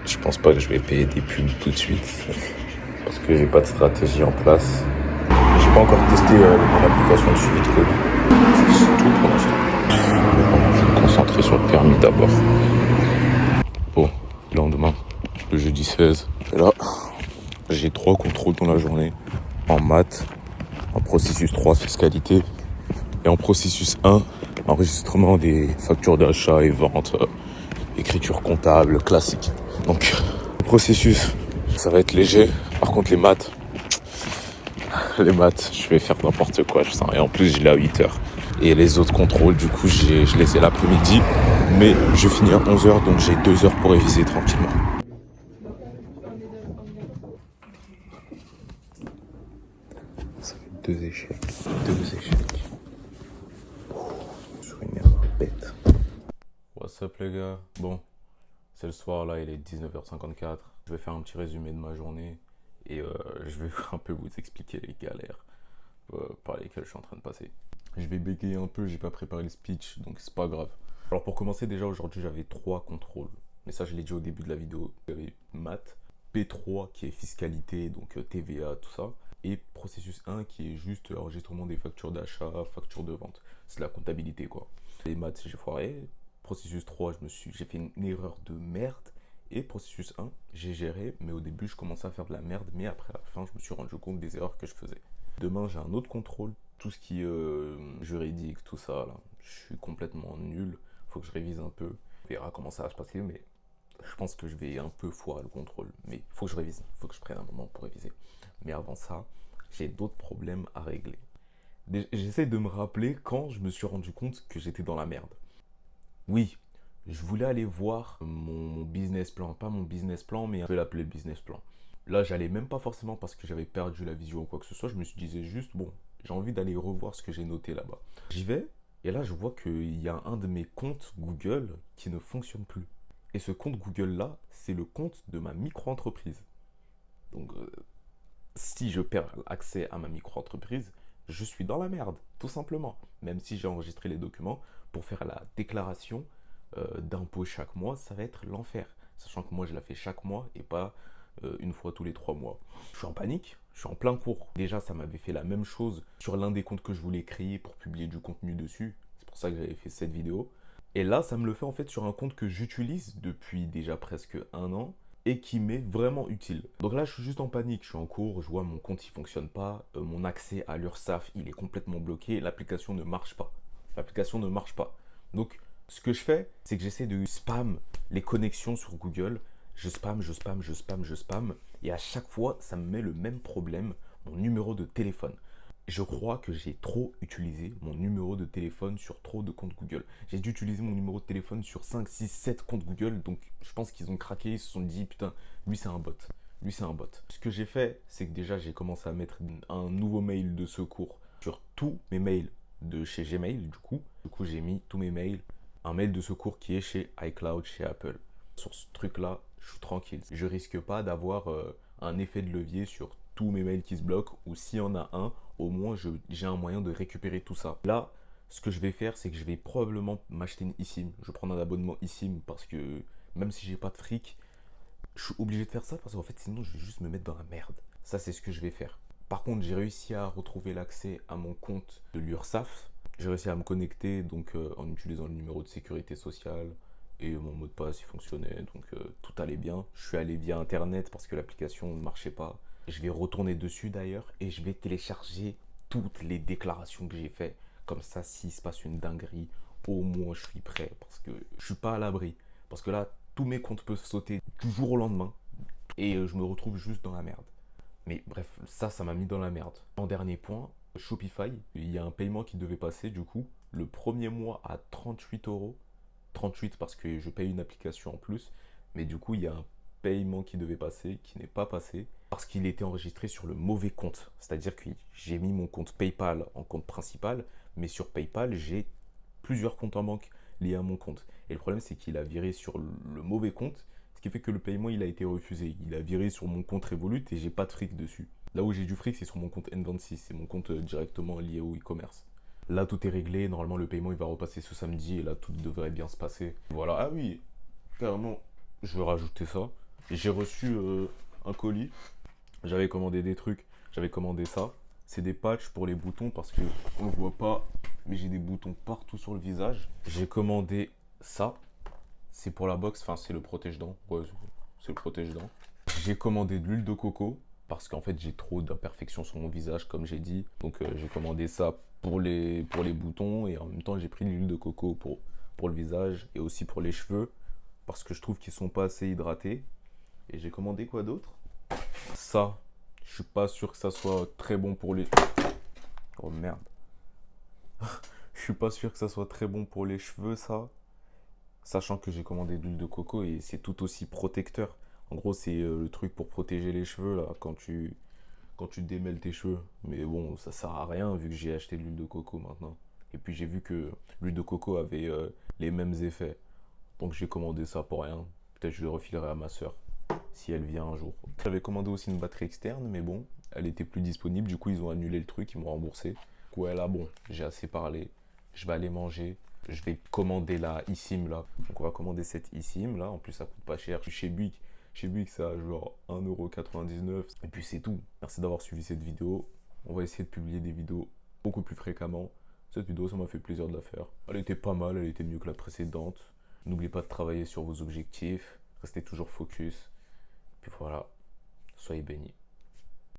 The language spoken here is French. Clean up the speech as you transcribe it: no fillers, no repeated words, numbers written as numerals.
Je pense pas que je vais payer des pubs tout de suite parce que j'ai pas de stratégie en place. J'ai pas encore testé mon application de suivi de code. C'est tout pour l'instant. Je vais me concentrer sur le permis d'abord. Bon, lendemain, le jeudi 16. Et là, j'ai 3 contrôles dans la journée. En maths, en processus 3, fiscalité. Et en processus 1, enregistrement des factures d'achat et vente, écriture comptable, classique. Donc, processus, ça va être léger. Par contre, les maths, je vais faire n'importe quoi, je sens. Et en plus, je l'ai à 8h. Et les autres contrôles, du coup, je les ai l'après-midi. Mais je finis à 11h, donc j'ai 2 heures pour réviser tranquillement. Ça fait 2 échecs. 2 échecs. Sur une erreur bête. What's up les gars? Bon, c'est le soir là, il est 19h54. Je vais faire un petit résumé de ma journée. Et je vais un peu vous expliquer les galères par lesquelles je suis en train de passer. Je vais bégayer un peu, j'ai pas préparé le speech, donc c'est pas grave. Alors pour commencer, déjà aujourd'hui j'avais 3 contrôles. Mais ça je l'ai dit au début de la vidéo. J'avais maths, P3 qui est fiscalité, donc TVA, tout ça. Et processus 1 qui est juste enregistrement des factures d'achat, factures de vente. C'est la comptabilité quoi. Les maths j'ai foiré. Processus 3 j'ai fait une erreur de merde. Et processus 1, j'ai géré, mais au début je commençais à faire de la merde, mais après à la fin je me suis rendu compte des erreurs que je faisais. Demain j'ai un autre contrôle, tout ce qui est juridique, tout ça là, je suis complètement nul, faut que je révise un peu. On verra comment ça va se passer, mais je pense que je vais un peu foirer le contrôle. Mais faut que je révise, faut que je prenne un moment pour réviser. Mais avant ça, j'ai d'autres problèmes à régler. J'essaie de me rappeler quand je me suis rendu compte que j'étais dans la merde. Oui, je voulais aller voir mon business plan, pas mon business plan, mais je vais l'appeler business plan. Là, j'allais même pas forcément parce que j'avais perdu la vision ou quoi que ce soit, je me suis disais juste, bon, j'ai envie d'aller revoir ce que j'ai noté là-bas. J'y vais, et là, je vois qu'il y a un de mes comptes Google qui ne fonctionne plus. Et ce compte Google-là, c'est le compte de ma micro-entreprise. Donc, si je perds accès à ma micro-entreprise, je suis dans la merde, tout simplement. Même si j'ai enregistré les documents, pour faire la déclaration d'impôt chaque mois, ça va être l'enfer. Sachant que moi, je la fais chaque mois et pas une fois tous les 3 mois. Je suis en panique, je suis en plein cours. Déjà, ça m'avait fait la même chose sur l'un des comptes que je voulais créer pour publier du contenu dessus. C'est pour ça que j'avais fait cette vidéo. Et là, ça me le fait en fait sur un compte que j'utilise depuis déjà presque 1 an et qui m'est vraiment utile. Donc là, je suis juste en panique, je suis en cours, je vois mon compte il fonctionne pas, mon accès à l'URSSAF il est complètement bloqué, l'application ne marche pas. L'application ne marche pas. Donc, ce que je fais, c'est que j'essaie de spam les connexions sur Google. Je spam, je spam, je spam, je spam. Et à chaque fois, ça me met le même problème, mon numéro de téléphone. Je crois que j'ai trop utilisé mon numéro de téléphone sur trop de comptes Google. J'ai dû utiliser mon numéro de téléphone sur 5, 6, 7 comptes Google. Donc, je pense qu'ils ont craqué, ils se sont dit, putain, lui c'est un bot. Lui c'est un bot. Ce que j'ai fait, c'est que déjà, j'ai commencé à mettre un nouveau mail de secours sur tous mes mails de chez Gmail, du coup. Du coup, j'ai mis tous mes mails, un mail de secours qui est chez iCloud, chez Apple. Sur ce truc-là, je suis tranquille. Je risque pas d'avoir un effet de levier sur tous mes mails qui se bloquent, ou s'il y en a un, au moins j'ai un moyen de récupérer tout ça. Là, ce que je vais faire, c'est que je vais probablement m'acheter une eSIM. Je vais prendre un abonnement eSIM parce que même si j'ai pas de fric, je suis obligé de faire ça parce qu'en fait, sinon, je vais juste me mettre dans la merde. Ça, c'est ce que je vais faire. Par contre, j'ai réussi à retrouver l'accès à mon compte de l'URSSAF. J'ai réussi à me connecter donc en utilisant le numéro de sécurité sociale et mon mot de passe il fonctionnait, donc tout allait bien. Je suis allé via internet parce que l'application ne marchait pas. Je vais retourner dessus d'ailleurs et je vais télécharger toutes les déclarations que j'ai faites. Comme ça, s'il se passe une dinguerie, au moins je suis prêt parce que je suis pas à l'abri. Parce que là, tous mes comptes peuvent sauter du jour au lendemain et je me retrouve juste dans la merde. Mais bref, ça m'a mis dans la merde. En dernier point, Shopify, il y a un paiement qui devait passer du coup. Le premier mois à 38 euros. 38 parce que je paye une application en plus. Mais du coup, il y a un paiement qui devait passer, qui n'est pas passé, parce qu'il était enregistré sur le mauvais compte. C'est-à-dire que j'ai mis mon compte PayPal en compte principal, mais sur PayPal, j'ai plusieurs comptes en banque liés à mon compte. Et le problème, c'est qu'il a viré sur le mauvais compte, ce qui fait que le paiement, il a été refusé. Il a viré sur mon compte Revolut et j'ai pas de fric dessus. Là où j'ai du fric, c'est sur mon compte N26, c'est mon compte directement lié au e-commerce. Là, tout est réglé. Normalement, le paiement, il va repasser ce samedi et là, tout devrait bien se passer. Voilà. Ah oui, carrément, je vais rajouter ça. J'ai reçu un colis. J'avais commandé des trucs. J'avais commandé ça. C'est des patchs pour les boutons parce que on ne voit pas, mais j'ai des boutons partout sur le visage. J'ai commandé ça. C'est pour la boxe. Enfin, c'est le protège-dents. Ouais, c'est le protège-dents. J'ai commandé de l'huile de coco parce qu'en fait j'ai trop d'imperfections sur mon visage comme j'ai dit. Donc j'ai commandé ça pour les boutons et en même temps j'ai pris de l'huile de coco pour le visage et aussi pour les cheveux parce que je trouve qu'ils sont pas assez hydratés. Et j'ai commandé quoi d'autre? Ça, je suis pas sûr que ça soit très bon pour les... Oh merde. Je suis pas sûr que ça soit très bon pour les cheveux ça. Sachant que j'ai commandé de l'huile de coco et c'est tout aussi protecteur. En gros, c'est le truc pour protéger les cheveux là quand tu démêles tes cheveux. Mais bon, ça sert à rien vu que j'ai acheté de l'huile de coco maintenant. Et puis j'ai vu que l'huile de coco avait les mêmes effets. Donc j'ai commandé ça pour rien. Peut-être je le refilerai à ma soeur si elle vient un jour. J'avais commandé aussi une batterie externe, mais bon, elle était plus disponible. Du coup, ils ont annulé le truc, ils m'ont remboursé. Ouais, là, bon, j'ai assez parlé. Je vais aller manger. Je vais commander la eSIM là. Donc on va commander cette eSIM là. En plus, ça coûte pas cher. Je suis chez Bouygues. Chez Bouygues, ça a genre 1,99 €. Et puis c'est tout. Merci d'avoir suivi cette vidéo. On va essayer de publier des vidéos beaucoup plus fréquemment. Cette vidéo, ça m'a fait plaisir de la faire. Elle était pas mal, elle était mieux que la précédente. N'oubliez pas de travailler sur vos objectifs. Restez toujours focus. Puis voilà, soyez bénis.